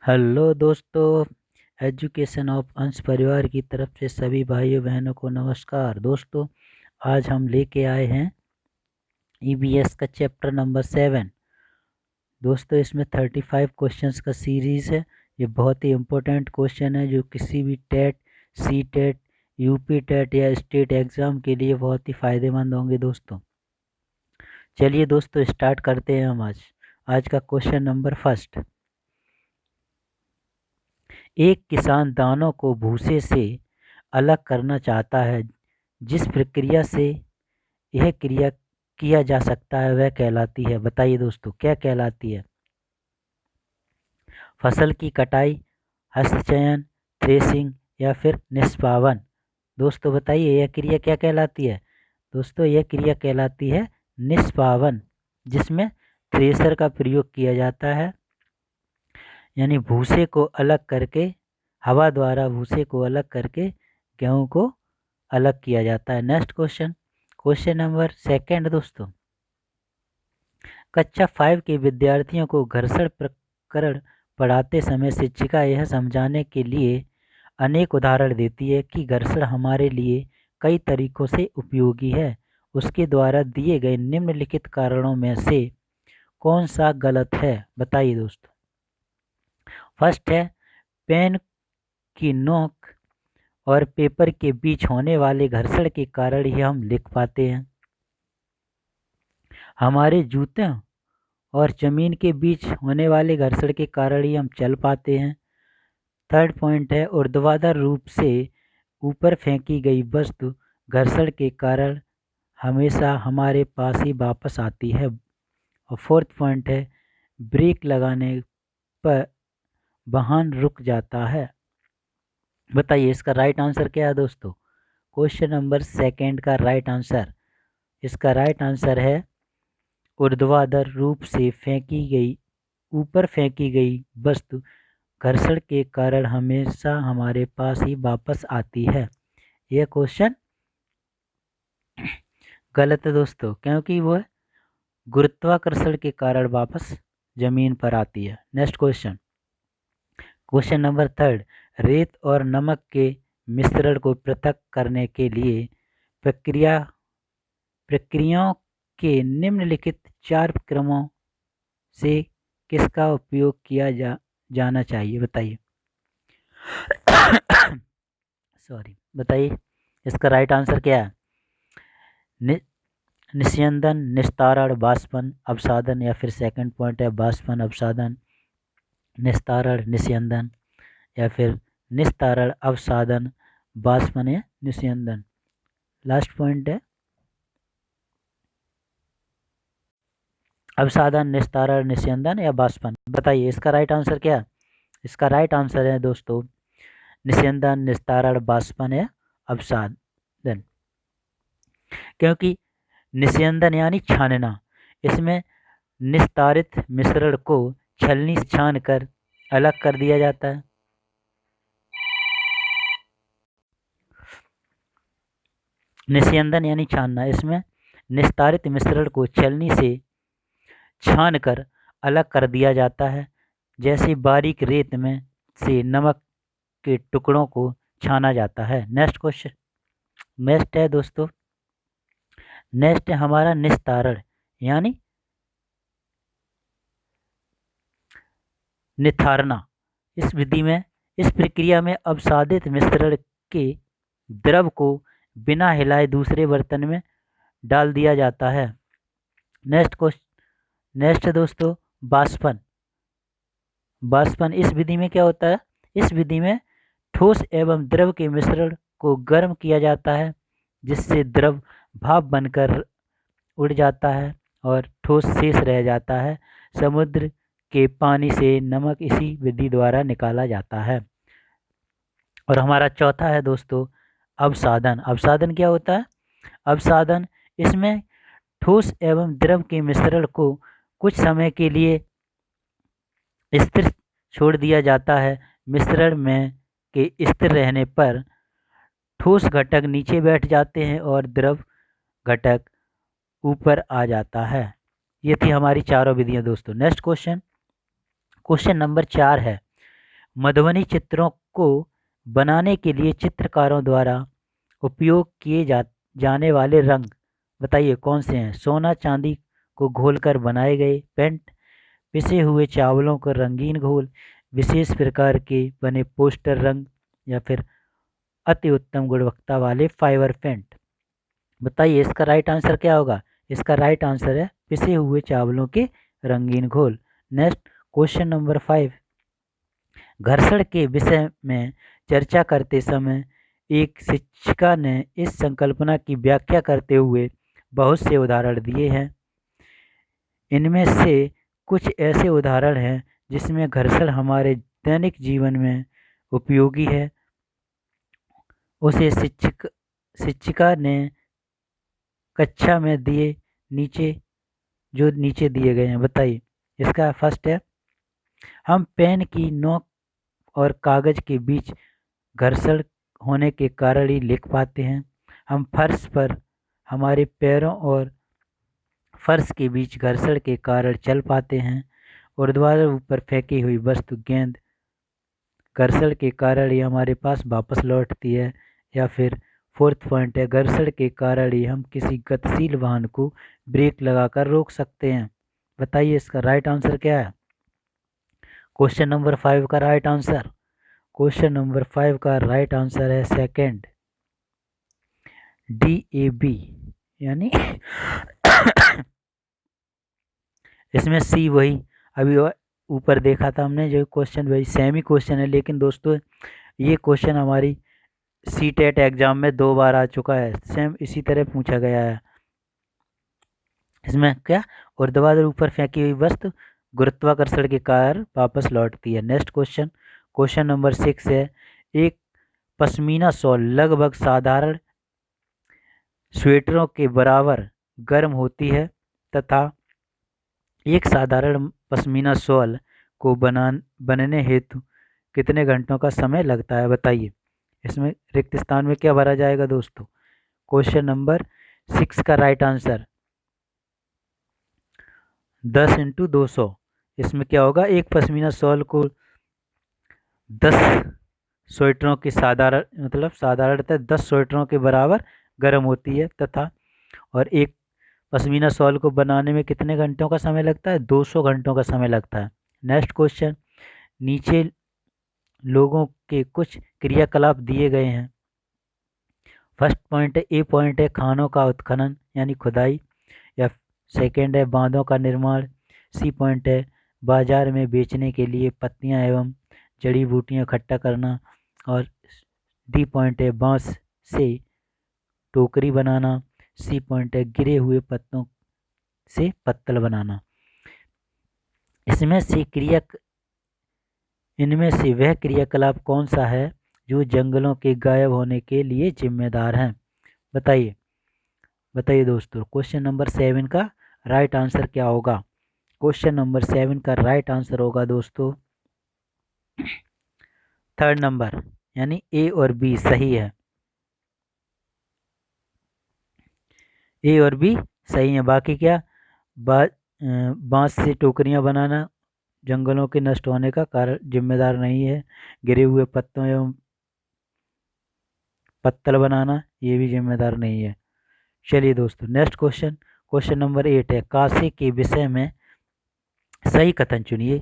Hello दोस्तों। Education of अंश परिवार की तरफ से सभी भाइयों बहनों को नमस्कार। दोस्तों, आज हम लेके आए हैं ईबीएस का चैप्टर नंबर 7। दोस्तों, इसमें 35 क्वेश्चंस का सीरीज़ है। ये बहुत ही इम्पोर्टेंट क्वेश्चन है जो किसी भी TET, C TET, UP TET या स्टेट एग्ज़ाम के लिए बहुत ही फ़ायदेमंद होंगे। दोस्तों, चलिए दोस्तों स्टार्ट करते हैं हम आज का क्वेश्चन नंबर फर्स्ट। एक किसान दानों को भूसे से अलग करना चाहता है। जिस प्रक्रिया से यह क्रिया किया जा सकता है वह कहलाती है। बताइए दोस्तों, क्या कहलाती है? फसल की कटाई, हस्तचयन, थ्रेसिंग या फिर निष्पावन। दोस्तों बताइए, यह क्रिया क्या कहलाती है? दोस्तों, यह क्रिया कहलाती है निष्पावन, जिसमें थ्रेसर का प्रयोग किया जाता है। यानी भूसे को अलग करके, हवा द्वारा भूसे को अलग करके गेहूं को अलग किया जाता है। Next question, question number second. दोस्तों, कक्षा 5 के विद्यार्थियों को घर्षण प्रकरण पढ़ाते समय शिक्षिका यह समझाने के लिए अनेक उदाहरण देती है कि घर्षण हमारे लिए कई तरीकों से उपयोगी है। उसके द्वारा दिए गए निम्नलिखित कारणों में से कौन सा गलत है? बताइए दोस्तों। फर्स्ट है, पेन की नोक और पेपर के बीच होने वाले घर्षण के कारण ही हम लिख पाते हैं। हमारे जूते और जमीन के बीच होने वाले घर्षण के कारण ही हम चल पाते हैं। थर्ड पॉइंट है, ऊर्ध्वाधर रूप से ऊपर फेंकी गई वस्तु घर्षण के कारण हमेशा हमारे पास ही वापस आती है। और फोर्थ पॉइंट है, ब्रेक लगाने पर वाहन रुक जाता है। बताइए इसका राइट आंसर क्या है दोस्तों? क्वेश्चन नंबर सेकंड का राइट आंसर, इसका राइट आंसर है ऊर्ध्वाधर रूप से ऊपर फेंकी गई वस्तु घर्षण के कारण हमेशा हमारे पास ही वापस आती है। यह क्वेश्चन गलत है दोस्तों, क्योंकि वह गुरुत्वाकर्षण के कारण वापस जमीन पर आती है। Next question, question number third. रेत और नमक के मिश्रण को पृथक करने के लिए प्रक्रियाओं के निम्नलिखित 4 क्रमों से किसका उपयोग किया जाना चाहिए? बताइए। सॉरी, बताइए इसका राइट आंसर क्या है? निस्यंदन, निस्तारण, बाष्पन, अवसादन या फिर सेकंड पॉइंट है बाष्पन, अवसादन, निस्तारण, निस्यंदन या फिर निस्तारण, अवसादन, बाष्पन या निस्यंदन। लास्ट पॉइंट है अवसादन, निस्तारण, निस्यंदन या बाष्पन। बताइए इसका राइट आंसर क्या है? इसका राइट आंसर है दोस्तों निस्यंदन, निस्तारण, बाष्पन या अवसादन। क्योंकि निस्यंदन यानी छानना, इसमें निस्तारित मिश्रण को छलनी से छान कर अलग कर दिया जाता है। निस्यंदन यानी छानना, इसमें निस्तारित मिश्रण को छलनी से छान कर अलग कर दिया जाता है। जैसे बारीक रेत में से नमक के टुकड़ों को छाना जाता है। नेक्स्ट क्वेश्चन, नेक्स्ट है दोस्तों, नेक्स्ट है हमारा निस्तारण यानी निथारना। इस प्रक्रिया में अवसादित मिश्रण के द्रव को बिना हिलाए दूसरे बर्तन में डाल दिया जाता है। नेक्स्ट क्वेश्चन, नेक्स्ट है दोस्तों बाष्पन। बाष्पन इस विधि में क्या होता है? इस विधि में ठोस एवं द्रव के मिश्रण को गर्म किया जाता है, जिससे द्रव भाप बनकर उड़ जाता है और ठोस शेष रह जाता है। समुद्र के पानी से नमक इसी विधि द्वारा निकाला जाता है। और हमारा चौथा है दोस्तों अवसादन। अवसादन क्या होता है? अवसादन, इसमें ठोस एवं द्रव के मिश्रण को कुछ समय के लिए स्थिर छोड़ दिया जाता है। मिश्रण में के स्थिर रहने पर ठोस घटक नीचे बैठ जाते हैं और द्रव घटक ऊपर आ जाता है। ये थी हमारी चारों विधियां दोस्तों। नेक्स्ट क्वेश्चन, क्वेश्चन नंबर 4 है मधुबनी चित्रों को बनाने के लिए चित्रकारों द्वारा उपयोग किए जाने वाले रंग बताइए कौन से हैं। सोना चांदी को घोलकर बनाए गए पेंट, पिसे हुए चावलों का रंगीन घोल, विशेष प्रकार के बने पोस्टर रंग, या फिर अति उत्तम गुणवत्ता वाले फाइबर पेंट। बताइए इसका राइट आंसर क्या होगा। इसका राइट आंसर है पिसे हुए चावलों के रंगीन घोल। Next question number 5। घर्षण के विषय में चर्चा करते समय एक शिक्षिका ने इस संकल्पना की व्याख्या करते हुए बहुत से उदाहरण दिए हैं। इनमें से कुछ ऐसे उदाहरण हैं जिसमें घर्षण हमारे दैनिक जीवन में उपयोगी है। उसे शिक्षिका ने कक्षा में नीचे दिए गए हैं। बताइए इसका फर्स्ट है, हम पेन की नोक और कागज के बीच घर्षण होने के कारण ही लिख पाते हैं। हम फर्श पर हमारे पैरों और फर्श के बीच घर्षण के कारण चल पाते हैं। ऊर्ध्वाधर ऊपर फेंकी हुई वस्तु गेंद घर्षण के कारण ही हमारे पास वापस लौटती है। या फिर फोर्थ पॉइंट है, घर्षण के कारण ही हम किसी गतिशील वाहन को ब्रेक लगाकर रोक सकते हैं। बताइए इसका राइट आंसर क्या है। क्वेश्चन नंबर 5 का राइट आंसर, क्वेश्चन नंबर 5 का राइट आंसर है सेकंड, DAB, यानी इसमें सी वही अभी ऊपर देखा था हमने जो क्वेश्चन, वही सेम ही क्वेश्चन है। लेकिन दोस्तों ये क्वेश्चन हमारी CTET एग्जाम में 2 बार आ चुका है, सेम इसी तरह पूछा गया है। इसमें क्या, ऊर्ध्वाधर ऊपर फेंकी हुई वस्तु गुरुत्वाकर्षण के कारण वापस लौटती है। नेक्स्ट क्वेश्चन, क्वेश्चन नंबर 6 है, एक पश्मीना शॉल लगभग साधारण स्वेटरों के बराबर गर्म होती है तथा एक साधारण पश्मीना शॉल को बनने हेतु कितने घंटों का समय लगता है। बताइए इसमें रिक्त स्थान में क्या भरा जाएगा दोस्तों। क्वेश्चन नंबर 6 का राइट आंसर 10 × 200। इसमें क्या होगा, एक पश्मीना शॉल को 10 स्वेटरों की साधारणतः 10 स्वेटरों के बराबर गर्म होती है तथा और एक पश्मीना शॉल को बनाने में कितने घंटों का समय लगता है, 200 घंटों का समय लगता है। नेक्स्ट क्वेश्चन, नीचे लोगों के कुछ क्रियाकलाप दिए गए हैं। फर्स्ट पॉइंट है, ए पॉइंट है खानों का उत्खनन यानी खुदाई, या सेकेंड है बांधों का निर्माण, सी पॉइंट है बाजार में बेचने के लिए पत्तियां एवं जड़ी बूटियां इकट्ठा करना, और डी पॉइंट है बांस से टोकरी बनाना, सी पॉइंट है गिरे हुए पत्तों से पत्तल बनाना। इनमें से वह क्रियाकलाप कौन सा है जो जंगलों के गायब होने के लिए जिम्मेदार हैं। बताइए दोस्तों क्वेश्चन नंबर 7 का राइट आंसर क्या होगा। क्वेश्चन नंबर 7 का राइट आंसर होगा दोस्तों थर्ड नंबर, यानी ए और बी सही है। ए और बी सही है। बाकी क्या, बांस से टोकरियां बनाना जंगलों के नष्ट होने का कारण जिम्मेदार नहीं है। गिरे हुए पत्तों एवं पत्तल बनाना ये भी जिम्मेदार नहीं है। चलिए दोस्तों नेक्स्ट क्वेश्चन, क्वेश्चन नंबर 8 है, कासे के विषय में सही कथन चुनिए।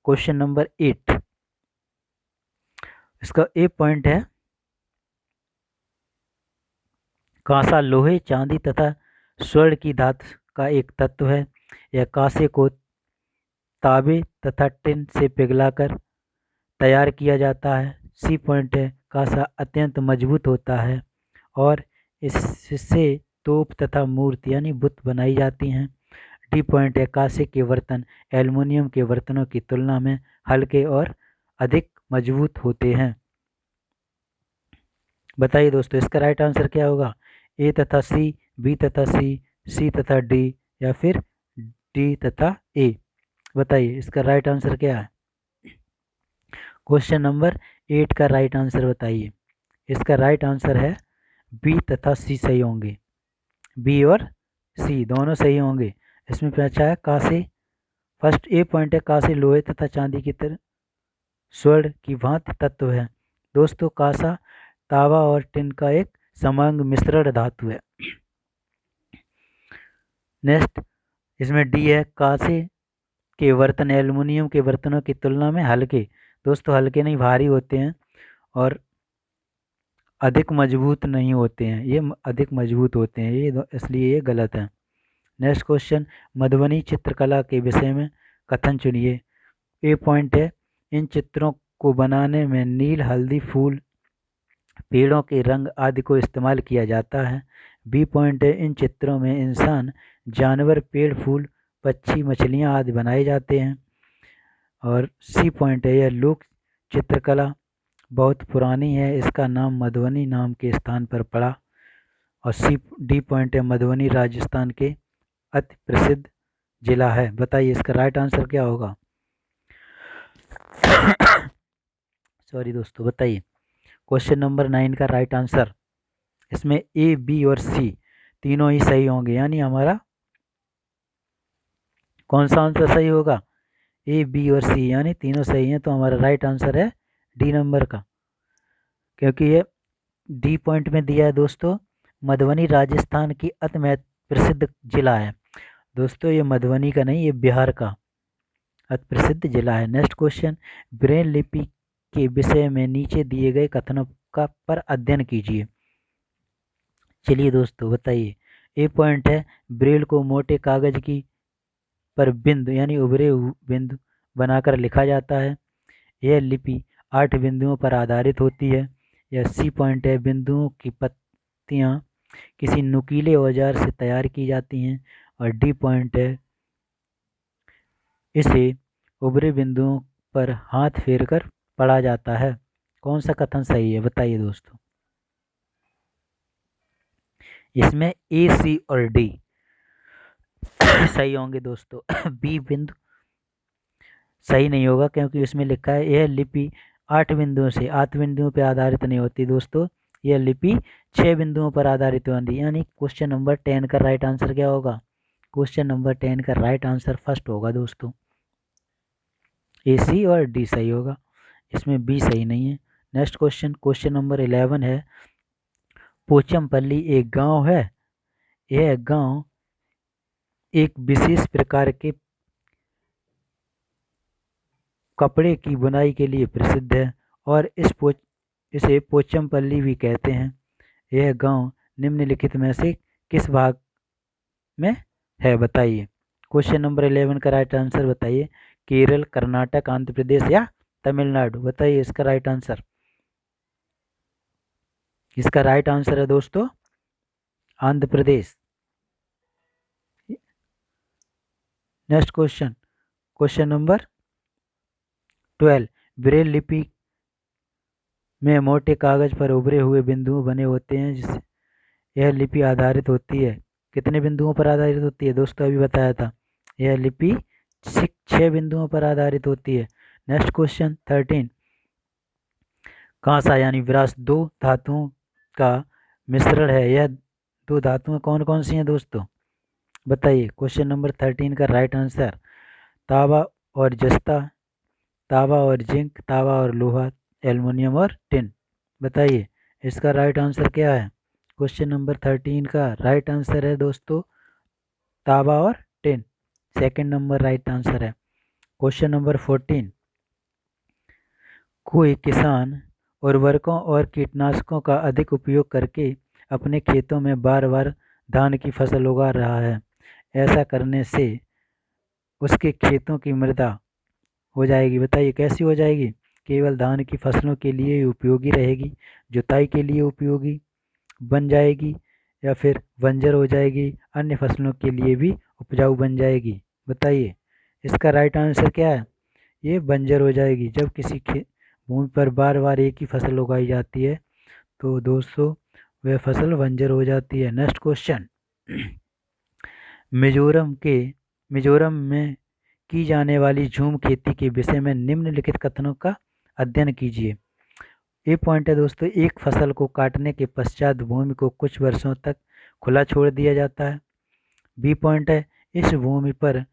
क्वेश्चन नंबर 8, इसका ए पॉइंट है कांसा लोहे चांदी तथा स्वर्ण की धातु का एक तत्व है। यह कांसे को तांबे तथा टिन से पिघलाकर तैयार किया जाता है। सी पॉइंट है कांसा अत्यंत मजबूत होता है और इससे तोप तथा मूर्ति यानी बुत बनाई जाती हैं। डी पॉइंट है कांसे के बर्तन एल्युमिनियम के बर्तनों की तुलना में हल्के और अधिक मजबूत होते हैं। बताइए दोस्तों इसका राइट आंसर क्या होगा। ए तथा सी, बी तथा सी तथा डी, या फिर डी तथा ए। बताइए इसका राइट आंसर क्या है। क्वेश्चन नंबर 8 का राइट आंसर बताइए। इसका राइट आंसर है बी तथा सी सही होंगे। बी और सी दोनों सही होंगे। इसमें पूछा है कांसे, फर्स्ट ए पॉइंट है कांसे लोहे तथा चांदी की तरह स्वर्ण की भांति तत्व है। दोस्तों कांसा तांबा और टिन का एक समांग मिश्रण धातु है। नेक्स्ट इसमें डी है, कांसे के बर्तन एल्युमिनियम के बर्तनों की तुलना में हल्के। दोस्तों हल्के नहीं, भारी होते हैं और अधिक मजबूत नहीं होते हैं, ये अधिक मजबूत होते हैं, ये इसलिए ये गलत है। नेक्स्ट क्वेश्चन, मधुबनी चित्रकला के विषय में कथन चुनिए। ए पॉइंट है, इन चित्रों को बनाने में नील, हल्दी, फूल, पेड़ों के रंग आदि को इस्तेमाल किया जाता है। बी पॉइंट है, इन चित्रों में इंसान, जानवर, पेड़, फूल, पक्षी, मछलियाँ आदि बनाए जाते हैं। और सी पॉइंट है, यह लोक चित्रकला बहुत पुरानी है, इसका नाम मधुबनी नाम के स्थान पर पड़ा। और डी पॉइंट है, मधुबनी राजस्थान के अति प्रसिद्ध जिला है। बताइए इसका राइट आंसर क्या होगा। सॉरी दोस्तों, बताइए क्वेश्चन नंबर 9 का राइट आंसर। इसमें ए, बी और सी तीनों ही सही होंगे, यानी हमारा कौन सा आंसर सही होगा, ए, बी और सी, यानी तीनों सही हैं, तो हमारा राइट आंसर है डी नंबर का। क्योंकि ये डी पॉइंट में दिया है दोस्तों, मधुबनी राजस्थान की अति प्रसिद्ध जिला है। दोस्तों ये मधुबनी का नहीं, ये बिहार का अति प्रसिद्ध जिला है। नेक्स्ट क्वेश्चन, ब्रेल लिपि के विषय में नीचे दिए गए कथनों का पर अध्ययन कीजिए। चलिए दोस्तों बताइए। ए पॉइंट है, ब्रेल को मोटे कागज की पर बिंदु यानी उभरे बिंदु बनाकर लिखा जाता है। यह लिपि 8 बिंदुओं पर आधारित होती है। यह सी पॉइंट है, बिंदुओं की पत्तियां किसी नुकीले औजार से तैयार की जाती हैं। और डी पॉइंट है, इसे उभरे बिंदुओं पर हाथ फेरकर पढ़ा जाता है। कौन सा कथन सही है बताइए दोस्तों। इसमें ए, सी और डी सही होंगे दोस्तों। बी बिंदु सही नहीं होगा, क्योंकि इसमें लिखा है यह लिपि 8 बिंदुओं से 8 बिंदुओं पर आधारित नहीं होती दोस्तों, यह लिपि 6 बिंदुओं पर आधारित होती। यानी क्वेश्चन नंबर 10 का राइट आंसर क्या होगा। क्वेश्चन नंबर 10 का राइट आंसर फर्स्ट होगा दोस्तों, ए, सी और डी सही होगा, इसमें बी सही नहीं है। नेक्स्ट क्वेश्चन, क्वेश्चन नंबर 11 है, पोचमपल्ली एक गांव है। यह गांव एक विशेष प्रकार के कपड़े की बुनाई के लिए प्रसिद्ध है और इसे पोचमपल्ली भी कहते हैं। यह गांव निम्नलिखित में से किस भाग में है बताइए। क्वेश्चन नंबर 11 का राइट आंसर बताइए। केरल, कर्नाटक, आंध्र प्रदेश या तमिलनाडु। बताइए इसका राइट आंसर। इसका राइट आंसर है दोस्तों Andhra Pradesh. Next question, question number 12, Braille लिपि में मोटे कागज पर उभरे हुए बिंदु बने होते हैं, जिससे यह लिपि आधारित होती है। कितने बिंदुओं पर आधारित होती है दोस्तों, अभी बताया था। यह लिपि 6 बिंदुओं पर आधारित होती है। नेक्स्ट क्वेश्चन 13, कांसा यानी ब्रास 2 धातुओं का मिश्रण है। यह 2 धातुएं कौन कौन सी हैं दोस्तों बताइए। क्वेश्चन नंबर 13 का राइट आंसर, तांबा और जस्ता, तांबा और जिंक, तांबा और लोहा, एल्युमिनियम और टिन। बताइए इसका राइट आंसर क्या है। क्वेश्चन नंबर 13 का राइट आंसर है दोस्तों तांबा और tin, second number right answer है। क्वेश्चन नंबर 14, कोई किसान उर्वरकों और कीटनाशकों का अधिक उपयोग करके अपने खेतों में बार बार धान की फसल उगा रहा है। ऐसा करने से उसके खेतों की मृदा हो जाएगी। बताइए कैसी हो जाएगी। केवल धान की फसलों के लिए उपयोगी रहेगी, जुताई के लिए उपयोगी बन जाएगी, या फिर बंजर हो जाएगी, अन्य फसलों के लिए भी उपजाऊ बन जाएगी। बताइए इसका राइट आंसर क्या है। ये बंजर हो जाएगी। जब किसी भूमि पर बार बार एक ही फसल उगाई जाती है तो दोस्तों वह फसल बंजर हो जाती है। नेक्स्ट क्वेश्चन, मिजोरम में की जाने वाली झूम खेती के विषय में निम्नलिखित कथनों का अध्ययन कीजिए। ये पॉइंट है दोस्तों, एक फसल को काटने के पश्चात भूमि को कुछ वर्षों तक खुला छोड़ दिया जाता है। बी पॉइंट है, इस भूमि पर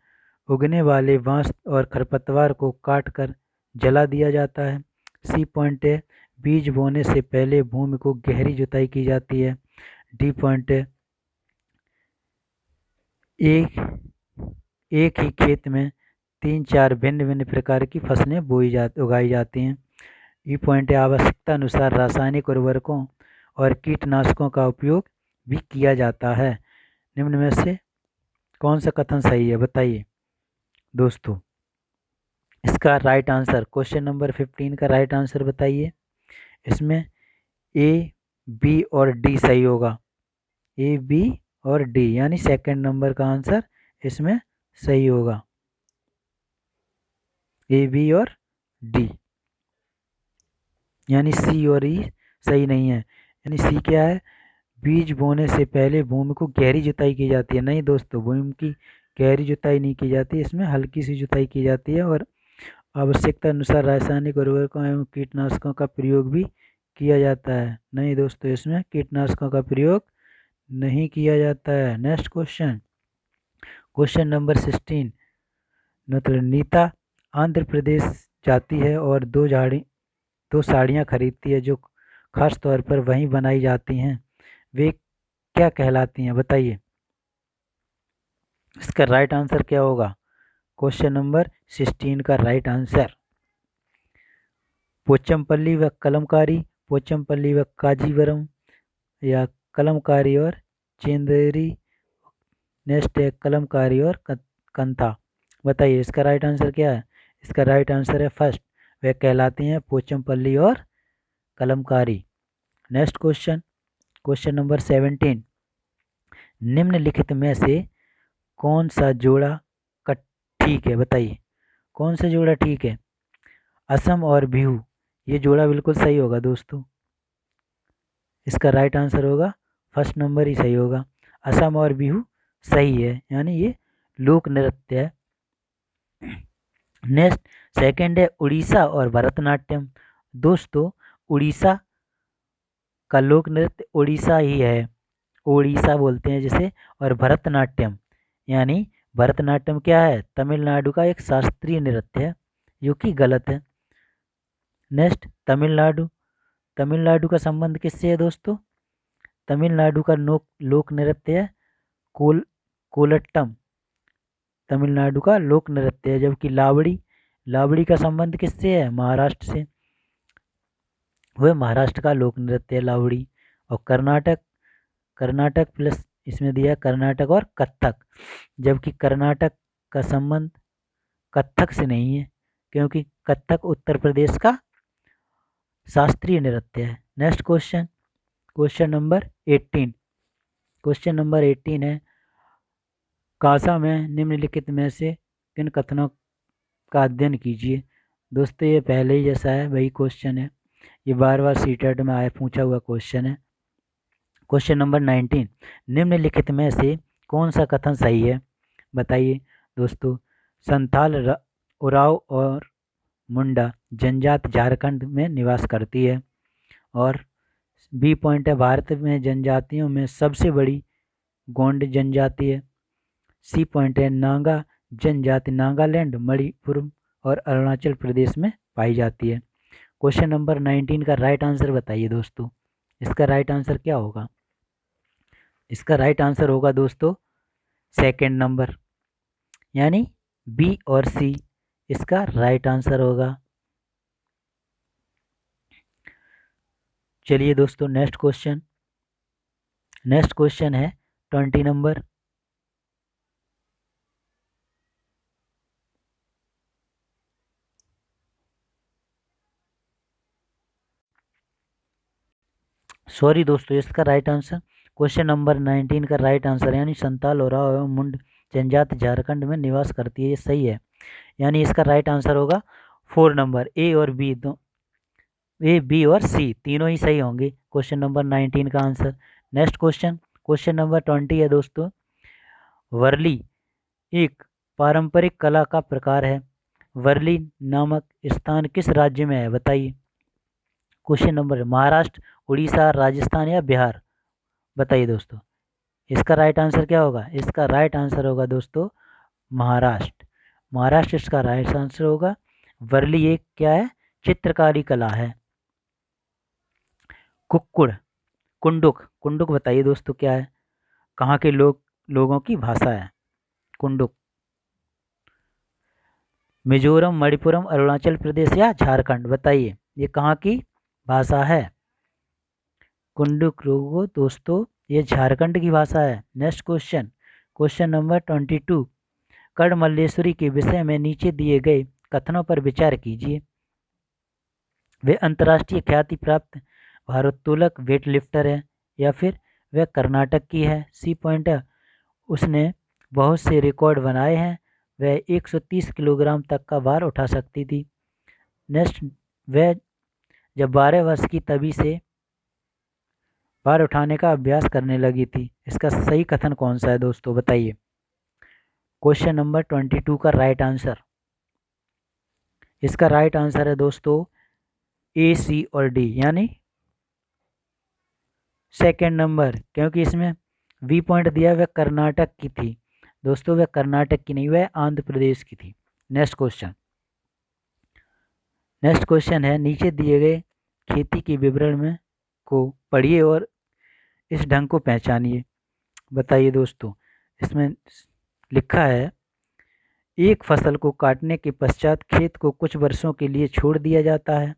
उगने वाले बांस और खरपतवार को काटकर जला दिया जाता है। सी पॉइंट है, बीज बोने से पहले भूमि को गहरी जुताई की जाती है। डी पॉइंट है, एक एक ही खेत में 3-4 भिन्न भिन्न प्रकार की फसलें उगाई जाती हैं। ई पॉइंट है, आवश्यकता अनुसार रासायनिक उर्वरकों और कीटनाशकों का उपयोग भी किया जाता है। निम्न में से कौन सा कथन सही है बताइए दोस्तों। इसका राइट आंसर, क्वेश्चन नंबर 15 का राइट आंसर बताइए। इसमें ए, बी और डी सही होगा। ए, बी और डी, यानी सेकंड नंबर का आंसर इसमें सही होगा। ए, बी और डी, यानी सी और ई सही नहीं है। यानी सी क्या है, बीज बोने से पहले भूमि को गहरी जुताई की जाती है। नहीं दोस्तों, भूमि की गहरी जुताई नहीं की जाती, इसमें हल्की सी जुताई की जाती है और आवश्यकता अनुसार रासायनिक उर्वरकों एवं कीटनाशकों का प्रयोग भी किया जाता है। नहीं दोस्तों, इसमें कीटनाशकों का प्रयोग नहीं किया जाता है। Next question, question number 16। Neeta Andhra Pradesh जाती है और दो साड़ियाँ खरीदती है जो खास तौर पर वहीं बनाई जाती हैं। वे क्या कहलाती हैं बताइए। इसका राइट आंसर क्या होगा, क्वेश्चन नंबर 16 का राइट आंसर पोचमपल्ली व कलमकारी, पोचमपल्ली व काजीवरम, या कलमकारी और चेंदेरी। नेक्स्ट है कलमकारी और कंथा। बताइए इसका राइट आंसर क्या है। इसका राइट आंसर है फर्स्ट, वे कहलाती हैं पोचमपल्ली और Kalamkari. Next question, question number 17। निम्नलिखित में से कौन सा जोड़ा ठीक है बताइए, कौन सा जोड़ा ठीक है। असम और बिहू, ये जोड़ा बिल्कुल सही होगा दोस्तों। इसका राइट आंसर होगा फर्स्ट नंबर ही सही होगा। असम और बिहू सही है, यानी ये लोक नृत्य है। नेक्स्ट सेकंड है उड़ीसा और भरतनाट्यम। दोस्तों, उड़ीसा का लोक नृत्य उड़ीसा ही है, उड़ीसा बोलते हैं जिसे। और भरतनाट्यम, यानी भरतनाट्यम क्या है, तमिलनाडु का एक शास्त्रीय नृत्य है, जो कि गलत है। नेक्स्ट तमिलनाडु, तमिलनाडु का संबंध किससे है दोस्तों। तमिलनाडु का लोक नृत्य है कोलट्टम, तमिलनाडु का लोक नृत्य है। जबकि लावड़ी का संबंध किससे है, महाराष्ट्र से, वह महाराष्ट्र का लोक नृत्य है लावड़ी। और कर्नाटक प्लस इसमें दिया है कर्नाटक और कथक, जबकि कर्नाटक का संबंध कथक से नहीं है, क्योंकि कथक उत्तर प्रदेश का शास्त्रीय नृत्य है। Next question, question number 18। Question number 18 है, कासा में निम्नलिखित में से किन कथनों का अध्ययन कीजिए। दोस्तों, ये पहले ही जैसा है वही क्वेश्चन है, ये बार बार सीटेट में आया पूछा हुआ क्वेश्चन है। क्वेश्चन नंबर 19, निम्नलिखित में से कौन सा कथन सही है बताइए दोस्तों। संथाल, उराव और मुंडा जनजाति झारखंड में निवास करती है। और बी पॉइंट है, भारत में जनजातियों में सबसे बड़ी गोंड जनजाति है। सी पॉइंट है, नागा जनजाति नागालैंड, मणिपुर और अरुणाचल प्रदेश में पाई जाती है। क्वेश्चन नंबर 19 का राइट आंसर बताइए दोस्तों। इसका राइट आंसर क्या होगा। इसका राइट आंसर होगा दोस्तों सेकंड नंबर, यानी बी और सी इसका राइट आंसर होगा। चलिए दोस्तों, नेक्स्ट क्वेश्चन है 20 नंबर। सॉरी दोस्तों, इसका राइट आंसर क्वेश्चन नंबर 19 का राइट आंसर, यानी संताल, ओराव एवं मुंड जनजाति झारखंड में निवास करती है, ये सही है। यानी इसका राइट आंसर होगा 4 नंबर, ए और बी, ए, बी और सी तीनों ही सही होंगे क्वेश्चन नंबर 19 का आंसर। नेक्स्ट क्वेश्चन नंबर 20 है दोस्तों। वर्ली एक पारंपरिक कला का प्रकार है। वर्ली नामक स्थान किस राज्य में है बताइए। क्वेश्चन नंबर, महाराष्ट्र, उड़ीसा, राजस्थान या बिहार। बताइए दोस्तों, इसका राइट आंसर क्या होगा। इसका राइट आंसर होगा दोस्तों महाराष्ट्र, महाराष्ट्र इसका राइट आंसर होगा। वर्ली एक क्या है, चित्रकारी कला है। कुक्कुड़, कुंडुक, कुंडुक बताइए दोस्तों क्या है, कहाँ के लोगों की भाषा है कुंडुक। मिजोरम, मणिपुरम, अरुणाचल प्रदेश या झारखंड, बताइए ये कहाँ की भाषा है। कुंडुक लोगो दोस्तों ये झारखंड की भाषा है। नेक्स्ट क्वेश्चन, क्वेश्चन नंबर 22, कर्ण के विषय में नीचे दिए गए कथनों पर विचार कीजिए। वे अंतर्राष्ट्रीय ख्याति प्राप्त भारोत्तोलक वेट लिफ्टर है, या फिर वह कर्नाटक की है। सी पॉइंट है, उसने बहुत से रिकॉर्ड बनाए हैं, वह 130 किलोग्राम तक का भार उठा सकती थी। नेक्स्ट, वह जब 12 वर्ष की तभी से भार उठाने का अभ्यास करने लगी थी। इसका सही कथन कौन सा है दोस्तों, बताइए। क्वेश्चन नंबर 22 का राइट आंसर, इसका राइट आंसर है दोस्तों ए, सी और डी, यानी सेकेंड नंबर, क्योंकि इसमें वी पॉइंट दिया वह कर्नाटक की थी। दोस्तों वह कर्नाटक की नहीं, वह आंध्र प्रदेश की थी। नेक्स्ट क्वेश्चन, नेक्स्ट क्वेश्चन है, नीचे दिए गए खेती के विवरण में को पढ़िए और इस ढंग को पहचानिए। बताइए दोस्तों, इसमें लिखा है, एक फसल को काटने के पश्चात खेत को कुछ वर्षों के लिए छोड़ दिया जाता है,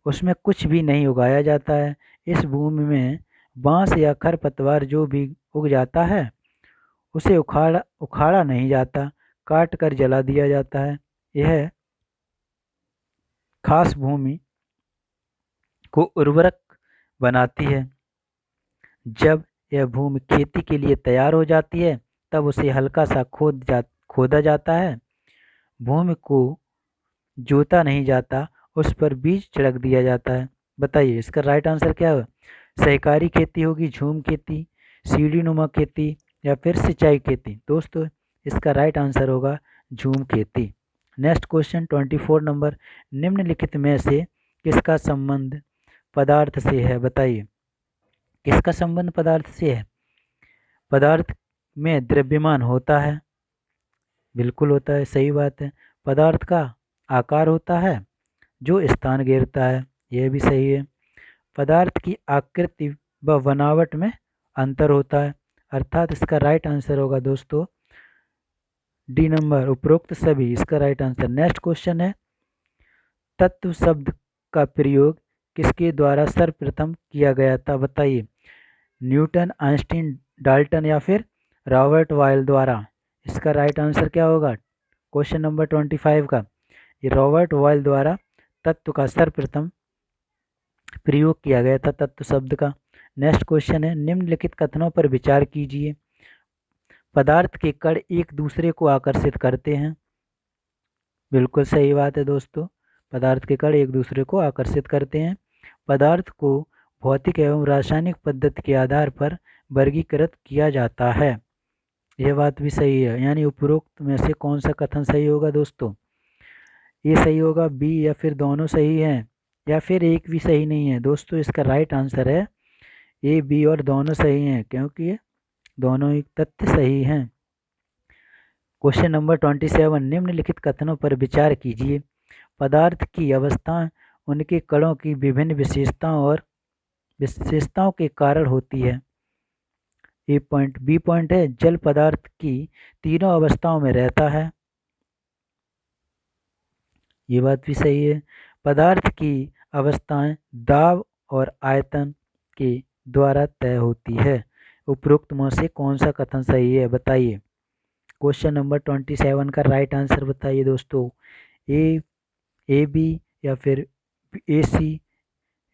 उसमें कुछ भी नहीं उगाया जाता है। इस भूमि में बांस या खरपतवार जो भी उग जाता है उसे उखाड़ा नहीं जाता, काट कर जला दिया जाता है। यह खास भूमि को उर्वरक बनाती है। जब यह भूमि खेती के लिए तैयार हो जाती है तब उसे हल्का सा खोदा जाता है। भूमि को जोता नहीं जाता, उस पर बीज छिड़क दिया जाता है। बताइए इसका राइट आंसर क्या है। सहकारी खेती होगी, झूम खेती, सीढ़ी नुमा खेती या फिर सिंचाई खेती। दोस्तों इसका राइट आंसर होगा झूम खेती। नेक्स्ट क्वेश्चन 24 नंबर, निम्नलिखित में से किसका संबंध पदार्थ से है। बताइए किसका संबंध पदार्थ से है। पदार्थ में द्रव्यमान होता है, बिल्कुल होता है, सही बात है। पदार्थ का आकार होता है जो स्थान घेरता है, यह भी सही है। पदार्थ की आकृति व बनावट में अंतर होता है, अर्थात इसका राइट आंसर होगा दोस्तों डी नंबर, उपरोक्त सभी, इसका राइट आंसर। नेक्स्ट क्वेश्चन है, तत्व शब्द का प्रयोग किसके द्वारा सर्वप्रथम किया गया था। बताइए न्यूटन, आइंस्टीन, डाल्टन या फिर रॉबर्ट बॉयल द्वारा। इसका राइट आंसर क्या होगा क्वेश्चन नंबर 25 का, ये रॉबर्ट बॉयल द्वारा तत्व का सर्वप्रथम प्रयोग किया गया था, तत्व शब्द का। नेक्स्ट क्वेश्चन है, निम्नलिखित कथनों पर विचार कीजिए। पदार्थ के कण एक दूसरे को आकर्षित करते हैं, बिल्कुल सही बात है दोस्तों, पदार्थ के कण एक दूसरे को आकर्षित करते हैं। पदार्थ को भौतिक एवं रासायनिक पद्धति के आधार पर वर्गीकृत किया जाता है, यह बात भी सही है। यानी उपरोक्त में से कौन सा कथन सही होगा दोस्तों, ये सही होगा बी, या फिर दोनों सही हैं, या फिर एक भी सही नहीं है। दोस्तों इसका राइट आंसर है ए, बी और दोनों सही हैं, क्योंकि ये दोनों ही तथ्य सही हैं। क्वेश्चन नंबर 27, निम्नलिखित कथनों पर विचार कीजिए। पदार्थ की अवस्था उनके कणों की विभिन्न विशेषताओं के कारण होती है। ए पॉइंट, बी पॉइंट है, जल पदार्थ की तीनों अवस्थाओं में रहता है, ये बात भी सही है। पदार्थ की अवस्थाएं दाब और आयतन के द्वारा तय होती है। उपरोक्त में से कौन सा कथन सही है। बताइए क्वेश्चन नंबर 27 का राइट आंसर बताइए दोस्तों, ए बी या फिर ए सी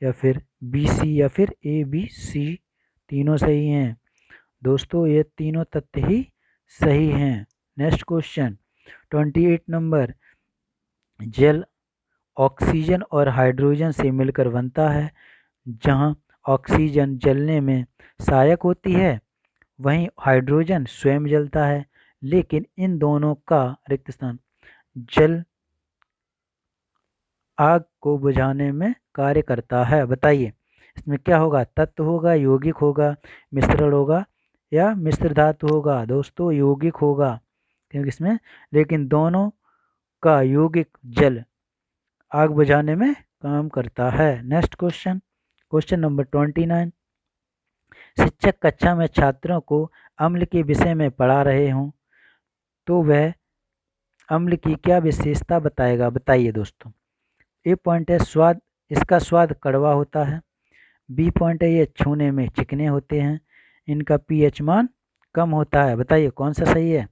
या फिर बी सी या फिर ए बी सी, तीनों सही हैं दोस्तों, ये तीनों तथ्य ही सही हैं। नेक्स्ट क्वेश्चन 28 नंबर, जल ऑक्सीजन और हाइड्रोजन से मिलकर बनता है। जहां ऑक्सीजन जलने में सहायक होती है वहीं हाइड्रोजन स्वयं जलता है, लेकिन इन दोनों का रिक्त स्थान जल आग को बुझाने में कार्य करता है। बताइए इसमें क्या होगा, तत्व होगा, यौगिक होगा, मिश्रण होगा या मिश्र धातु होगा। दोस्तों यौगिक होगा, क्योंकि इसमें लेकिन दोनों का यौगिक जल आग बुझाने में काम करता है। Next question, question number 29। शिक्षक कक्षा में छात्रों को अम्ल के विषय में पढ़ा रहे हों तो वह अम्ल की क्या विशेषता बताएगा? बताइए दोस्तों। ए पॉइंट है स्वाद, इसका स्वाद कड़वा होता है। बी पॉइंट है ये छूने में चिकने होते हैं। इनका पीएच मान कम होता है। बताइए कौन सा सही है?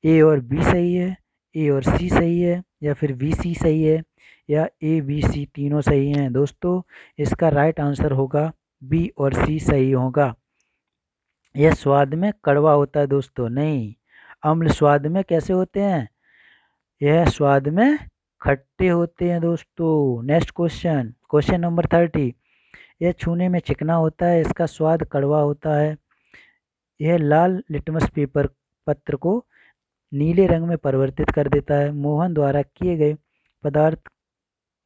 ए और बी सही है, ए और सी सही है, या फिर बी सी सही है, या ए बी सी तीनों सही हैं? दोस्तों इसका राइट आंसर होगा बी और सी सही होगा। यह स्वाद में कड़वा होता है दोस्तों, नहीं, अम्ल स्वाद में कैसे होते हैं? यह स्वाद में खट्टे होते हैं दोस्तों। Next question, question number 30। यह छूने में चिकना होता है, इसका स्वाद कड़वा होता है। यह लाल लिटमस पेपर पत्र को नीले रंग में परिवर्तित कर देता है। मोहन द्वारा किए गए पदार्थ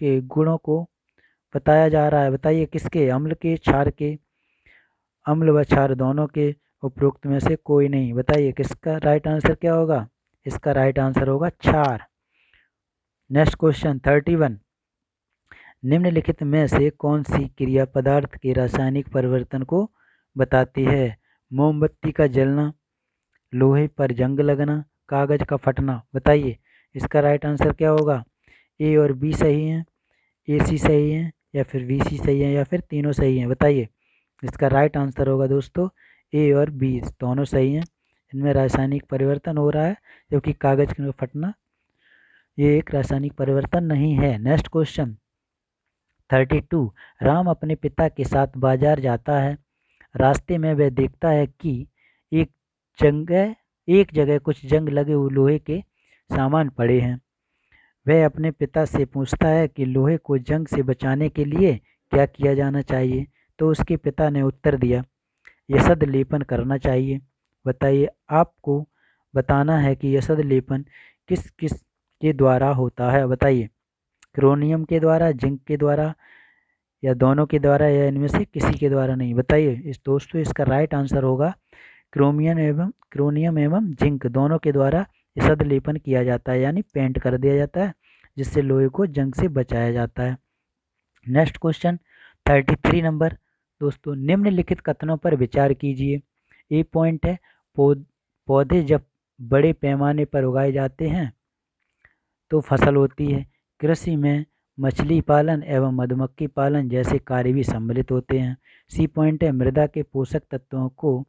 के गुणों को बताया जा रहा है। बताइए किसके? अम्ल के, क्षार के? अम्ल व क्षार दोनों के, उपरोक्त में से कोई नहीं। बताइए किसका राइट आंसर क्या होगा? इसका राइट आंसर होगा क्षार। Next question 31। निम्नलिखित में से कौन सी क्रिया पदार्थ के रासायनिक परिवर्तन को बताती है? मोमबत्ती का जलना, लोहे पर जंग लगना, कागज का फटना। बताइए इसका राइट आंसर क्या होगा? ए और बी सही हैं, ए सी सही है, या फिर बी सी सही है, या फिर तीनों सही हैं? बताइए इसका राइट आंसर होगा दोस्तों ए और बी दोनों सही हैं। इनमें रासायनिक परिवर्तन हो रहा है, जबकि कागज का फटना ये एक रासायनिक परिवर्तन नहीं है। Next question 32। राम अपने पिता के साथ बाजार जाता है। रास्ते में वह देखता है कि एक जगह कुछ जंग लगे हुए लोहे के सामान पड़े हैं। वह अपने पिता से पूछता है कि लोहे को जंग से बचाने के लिए क्या किया जाना चाहिए? तो उसके पिता ने उत्तर दिया, यसद लेपन करना चाहिए। बताइए आपको बताना है कि यसद लेपन किस किस के द्वारा होता है? बताइए क्रोमियम के द्वारा, जिंक के द्वारा, या दोनों के द्वारा, या इनमें से किसी के द्वारा नहीं? बताइए इस दोस्तों इसका राइट आंसर होगा क्रोमियम एवं जिंक दोनों के द्वारा यसद लेपन किया जाता है, यानी पेंट कर दिया जाता है, जिससे लोहे को जंग से बचाया जाता है। Next question 33 number. दोस्तों निम्नलिखित कथनों पर विचार कीजिए। ए पॉइंट है पौधे जब बड़े पैमाने पर उगाए जाते हैं तो फसल होती है। कृषि में मछली पालन एवं मधुमक्खी पालन जैसे कार्य भी सम्मिलित होते हैं। सी पॉइंट है मृदा के पोषक तत्वों को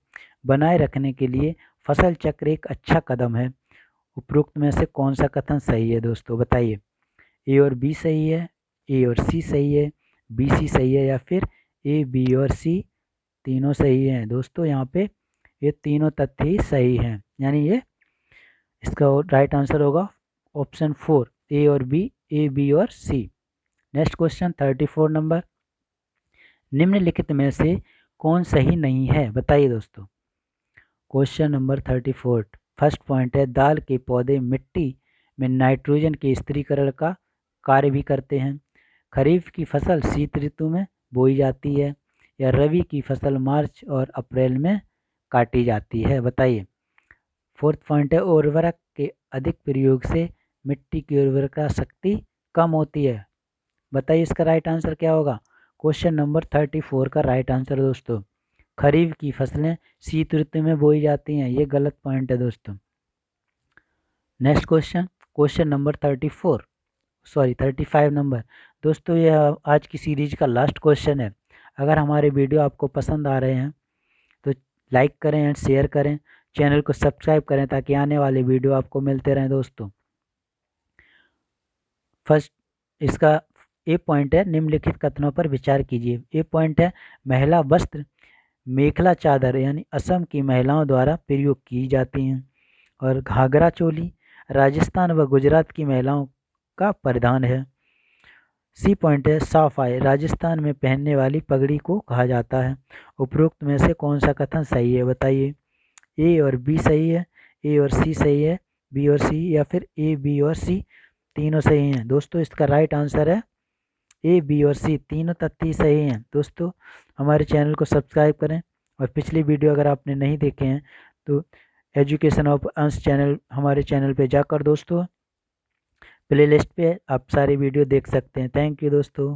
बनाए रखने के लिए फसल चक्र एक अच्छा कदम है। उपरोक्त में से कौन सा कथन सही है दोस्तों? बताइए ए और बी सही है, ए और सी सही है, बी सी सही है, या फिर ए बी और सी तीनों सही हैं? दोस्तों यहाँ पे ये तीनों तथ्य ही सही हैं, यानी ये इसका राइट आंसर होगा ऑप्शन 4 ए और बी, ए बी और सी। Next question 34 number. निम्नलिखित में से कौन सही नहीं है? बताइए दोस्तों। क्वेश्चन नंबर 34 फर्स्ट पॉइंट है दाल के पौधे मिट्टी में नाइट्रोजन के स्थिरीकरण का कार्य भी करते हैं। खरीफ की फसल शीत ऋतु में बोई जाती है, या रबी की फसल मार्च और अप्रैल में काटी जाती है? बताइए। फोर्थ पॉइंट है उर्वरक के अधिक प्रयोग से मिट्टी की उर्वरता शक्ति कम होती है। बताइए इसका राइट आंसर क्या होगा? क्वेश्चन नंबर 34 का राइट आंसर दोस्तों खरीफ की फसलें शीत ऋतु में बोई जाती हैं, ये गलत पॉइंट है दोस्तों। Next question, question number 35 number. दोस्तों ये आज की सीरीज का लास्ट क्वेश्चन है। अगर हमारे वीडियो आपको पसंद आ रहे हैं तो लाइक करें एंड शेयर करें, चैनल को सब्सक्राइब करें ताकि आने वाले वीडियो आपको मिलते रहें दोस्तों। फर्स्ट इसका ए पॉइंट है निम्नलिखित कथनों पर विचार कीजिए। ए पॉइंट है महिला वस्त्र मेखला चादर यानी असम की महिलाओं द्वारा प्रयोग की जाती हैं, और घाघरा चोली राजस्थान व गुजरात की महिलाओं का परिधान है। सी पॉइंट है साफाई राजस्थान में पहनने वाली पगड़ी को कहा जाता है। उपरोक्त में से कौन सा कथन सही है? बताइए। ए और बी सही है, ए और सी सही है, बी और सी, या फिर ए बी और सी तीनों सही हैं? दोस्तों इसका राइट आंसर है ए बी और सी तीनों तथ्य सही हैं। दोस्तों हमारे चैनल को सब्सक्राइब करें, और पिछली वीडियो अगर आपने नहीं देखे हैं तो एजुकेशन ऑफ अंश चैनल हमारे चैनल पे जाकर दोस्तों प्लेलिस्ट पे आप सारी वीडियो देख सकते हैं। थैंक यू दोस्तों।